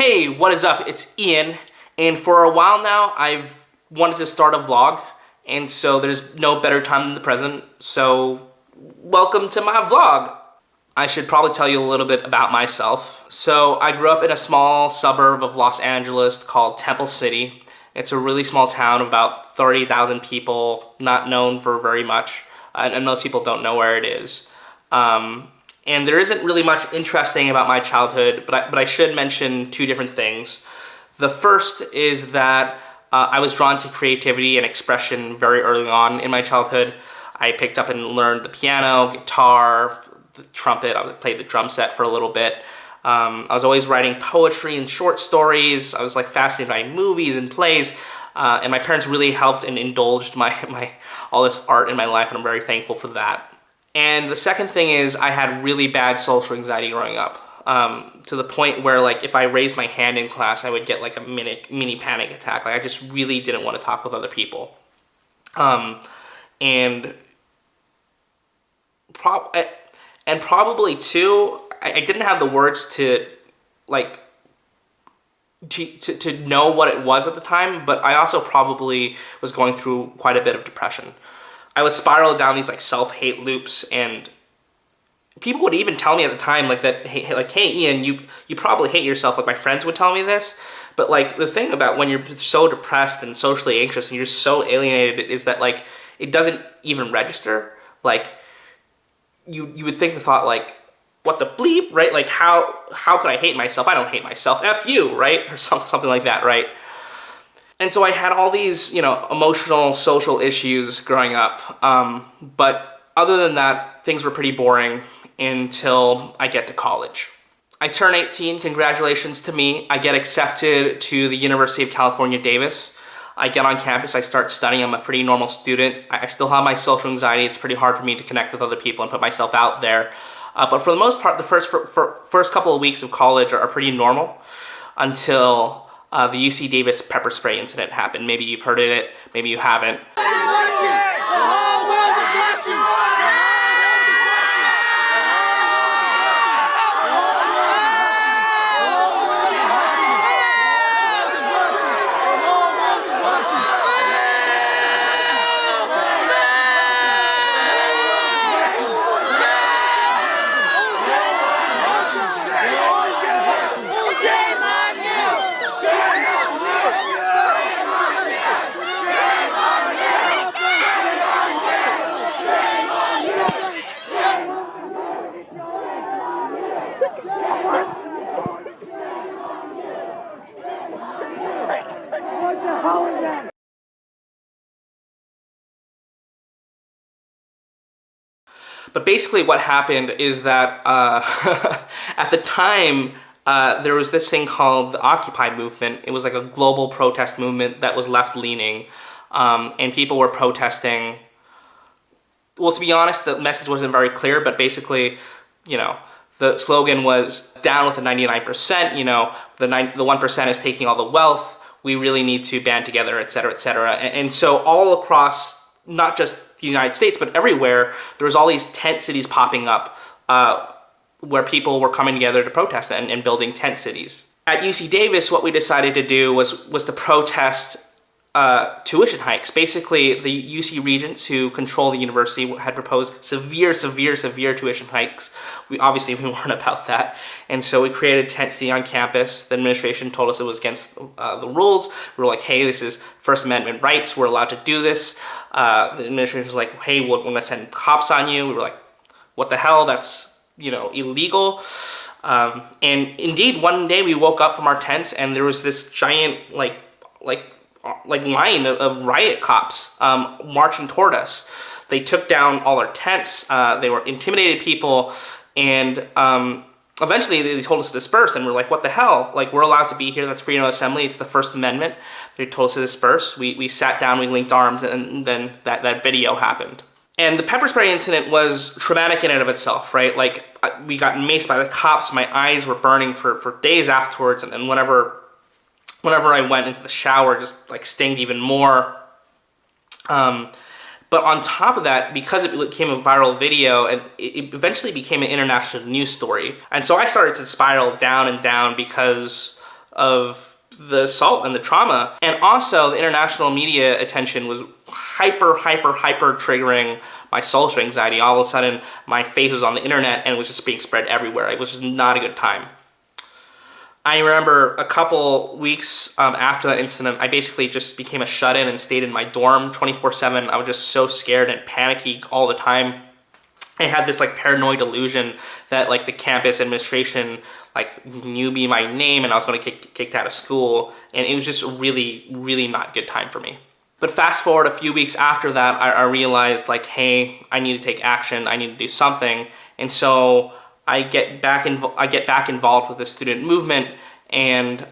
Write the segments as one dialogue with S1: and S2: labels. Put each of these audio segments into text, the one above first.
S1: Hey, what is up? It's Ian, and for a while now I've wanted to start a vlog, and so there's no better time than the present, so welcome to my vlog. I should probably tell you a little bit about myself. So I grew up in a small suburb of Los Angeles called Temple City. It's a really small town of about 30,000 people, not known for very much, and most people don't know where it is. And there isn't really much interesting about my childhood, but I should mention two different things. The first is that I was drawn to creativity and expression very early on in my childhood. I picked up and learned the piano, guitar, the trumpet. I played the drum set for a little bit. I was always writing poetry and short stories. I was like fascinated by movies and plays. And my parents really helped and indulged all this art in my life, and I'm very thankful for that. And the second thing is I had really bad social anxiety growing up, to the point where like if I raised my hand in class, I would get like a mini panic attack. Like I just really didn't want to talk with other people. And probably too, I didn't have the words to like to know what it was at the time, but I also probably was going through quite a bit of depression. I would spiral down these like self-hate loops, and people would even tell me at the time like that, hey Ian, you probably hate yourself. Like my friends would tell me this, but like the thing about when you're so depressed and socially anxious and you're so alienated is that like it doesn't even register. Like you would think the thought like, what the bleep, right? Like how could I hate myself? I don't hate myself. F you, right? Or something like that, right? And so I had all these, emotional, social issues growing up. But other than that, things were pretty boring until I get to college. I turn 18, congratulations to me. I get accepted to the University of California, Davis. I get on campus, I start studying. I'm a pretty normal student. I still have my social anxiety. It's pretty hard for me to connect with other people and put myself out there. But for the most part, the first couple of weeks of college are pretty normal until the UC Davis pepper spray incident happened. Maybe you've heard of it, maybe you haven't. But basically what happened is that at the time, there was this thing called the Occupy movement. It was like a global protest movement that was left-leaning, and people were protesting. Well, to be honest, the message wasn't very clear, but basically, the slogan was down with the 99%, the 1% is taking all the wealth, we really need to band together, et cetera, et cetera. And so all across, not just the United States, but everywhere, there was all these tent cities popping up where people were coming together to protest and building tent cities. At UC Davis, what we decided to do was to protest tuition hikes. Basically, the UC regents who control the university had proposed severe tuition hikes. We weren't about that. And so we created a tent city on campus. The administration told us it was against the rules. We were like, hey, this is First Amendment rights. We're allowed to do this. The administration was like, hey, we're going to send cops on you. We were like, what the hell? That's, illegal. And indeed, one day we woke up from our tents and there was this giant, like line of riot cops marching toward us. They took down all our tents. They were intimidated people, and eventually they told us to disperse. And we're like, "What the hell? Like, we're allowed to be here. That's freedom of assembly. It's the First Amendment." They told us to disperse. We sat down. We linked arms, and then that video happened. And the pepper spray incident was traumatic in and of itself, right? Like, we got maced by the cops. My eyes were burning for days afterwards, and whenever I went into the shower, just like stinged even more. But on top of that, because it became a viral video, and it eventually became an international news story. And so I started to spiral down and down because the assault and the trauma. And also the international media attention was hyper triggering my social anxiety. All of a sudden my face was on the internet and it was just being spread everywhere. It was just not a good time. I remember a couple weeks after that incident, I basically just became a shut-in and stayed in my dorm 24/7. I was just so scared and panicky all the time. I had this like paranoid delusion that like the campus administration like knew me by name and I was going to get kicked out of school, and it was just really not a good time for me. But fast forward a few weeks after that, I realized like, hey, I need to take action. I need to do something, and so I get back involved with the student movement, and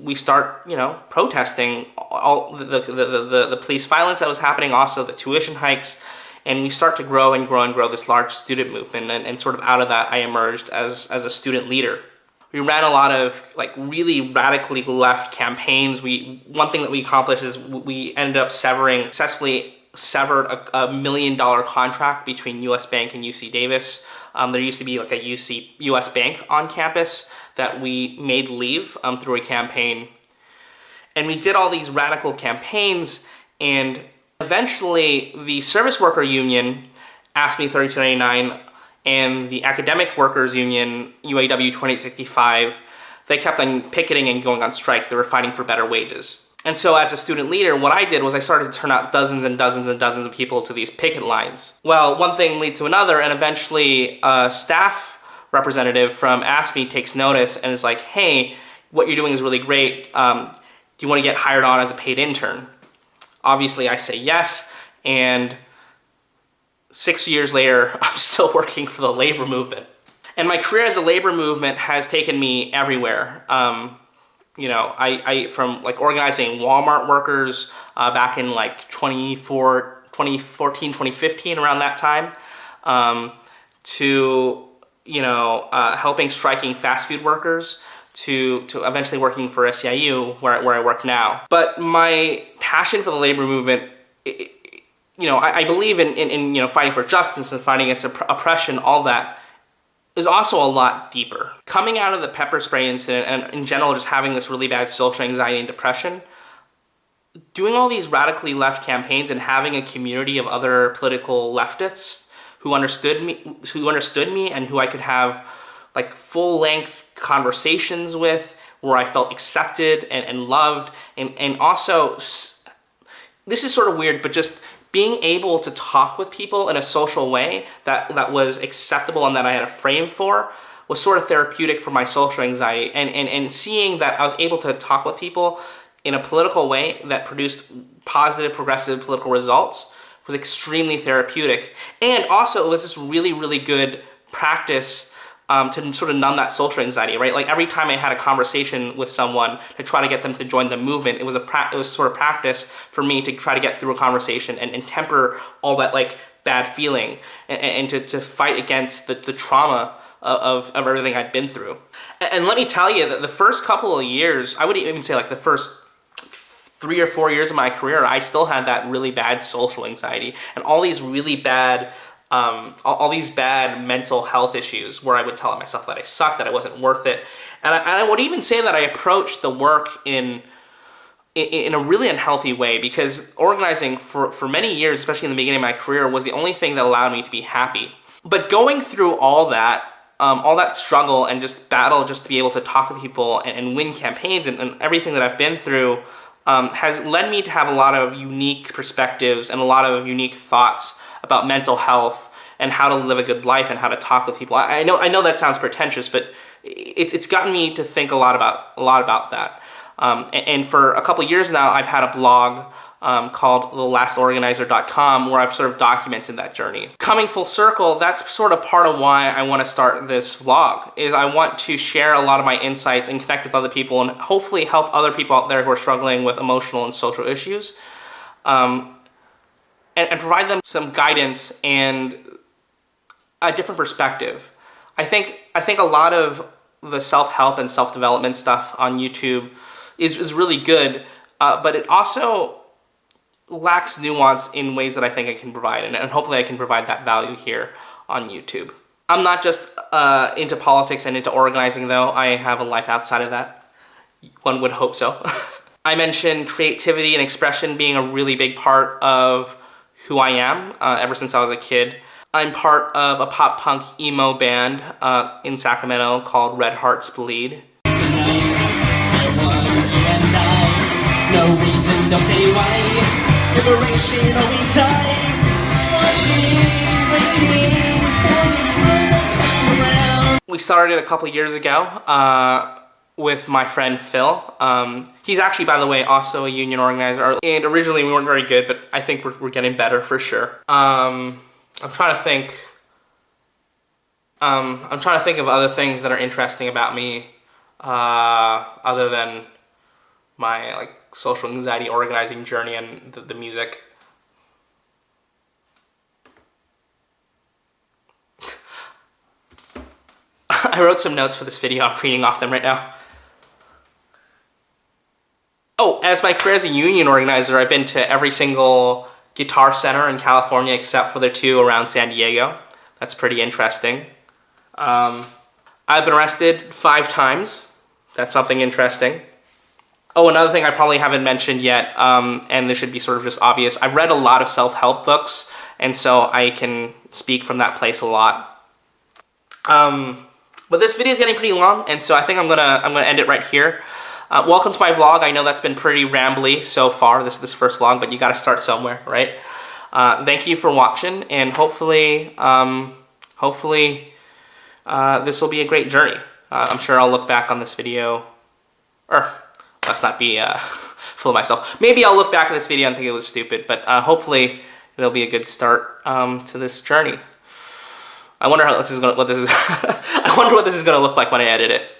S1: we start, protesting all the police violence that was happening, also the tuition hikes. And we start to grow this large student movement, and sort of out of that, I emerged as a student leader. We ran a lot of like really radically left campaigns. One thing that we accomplished is we ended up successfully severed a $1 million contract between US Bank and UC Davis. There used to be like a US Bank on campus that we made leave through a campaign. And we did all these radical campaigns, and eventually, the Service Worker Union, AFSCME 3299, and the Academic Workers Union, UAW 2065, they kept on picketing and going on strike. They were fighting for better wages. And so as a student leader, what I did was I started to turn out dozens and dozens and dozens of people to these picket lines. Well, one thing leads to another, and eventually a staff representative from AFSCME takes notice and is like, hey, what you're doing is really great. Do you want to get hired on as a paid intern? Obviously, I say yes, and 6 years later, I'm still working for the labor movement. And my career as a labor movement has taken me everywhere. I from like organizing Walmart workers back in like 2014, 2015, around that time, to helping striking fast food workers, to eventually working for SEIU, where I work now. But my passion for the labor movement, I believe in fighting for justice and fighting against oppression, all that, is also a lot deeper. Coming out of the pepper spray incident, and in general just having this really bad social anxiety and depression, doing all these radically left campaigns and having a community of other political leftists who understood me and who I could have like full-length conversations with, where I felt accepted and loved, and also, this is sort of weird, but just being able to talk with people in a social way that was acceptable and that I had a frame for was sort of therapeutic for my social anxiety, and seeing that I was able to talk with people in a political way that produced positive, progressive political results was extremely therapeutic. And also, it was this really good practice to sort of numb that social anxiety, right? Like every time I had a conversation with someone to try to get them to join the movement, it was sort of practice for me to try to get through a conversation and temper all that like bad feeling, and to fight against the trauma of everything I'd been through. And let me tell you that the first couple of years, I would even say like the first 3 or 4 years of my career, I still had that really bad social anxiety and all these really bad all these bad mental health issues, where I would tell myself that I sucked, that I wasn't worth it. And I would even say that I approached the work in a really unhealthy way, because organizing for many years, especially in the beginning of my career, was the only thing that allowed me to be happy. But going through all that struggle and just battle just to be able to talk with people and win campaigns and everything that I've been through has led me to have a lot of unique perspectives and a lot of unique thoughts about mental health and how to live a good life and how to talk with people. I know that sounds pretentious, but it's gotten me to think a lot about that. And for a couple of years now, I've had a blog called thelastorganizer.com, where I've sort of documented that journey. Coming full circle, that's sort of part of why I want to start this vlog, is I want to share a lot of my insights and connect with other people and hopefully help other people out there who are struggling with emotional and social issues, and provide them some guidance and a different perspective. I think a lot of the self-help and self-development stuff on YouTube is really good, but it also lacks nuance in ways that I think I can provide, and hopefully I can provide that value here on YouTube. I'm not just into politics and into organizing, though. I have a life outside of that. One would hope so. I mentioned creativity and expression being a really big part of who I am ever since I was a kid. I'm part of a pop punk emo band in Sacramento called Red Hearts Bleed.
S2: No reason, don't say why. Liberation or we die. Watching, waiting for this world to come around.
S1: We started a couple years ago with my friend Phil. He's actually, by the way, also a union organizer. And originally we weren't very good, but I think we're getting better for sure. I'm trying to think. I'm trying to think of other things that are interesting about me, other than my like social anxiety organizing journey and the music. I wrote some notes for this video. I'm reading off them right now. Oh, as my career as a union organizer, I've been to every single guitar center in California except for the 2 around San Diego. That's pretty interesting. I've been arrested 5 times. That's something interesting. Oh, another thing I probably haven't mentioned yet, and this should be sort of just obvious, I've read a lot of self-help books, and so I can speak from that place a lot. But this video is getting pretty long, and so I think I'm gonna end it right here. Welcome to my vlog. I know that's been pretty rambly so far, this first vlog, but you gotta start somewhere, right? Thank you for watching, and hopefully this will be a great journey. I'm sure I'll look back on this video, let's not be full of myself. Maybe I'll look back at this video and think it was stupid, but hopefully it'll be a good start to this journey. I wonder what this is I wonder what this is gonna look like when I edit it.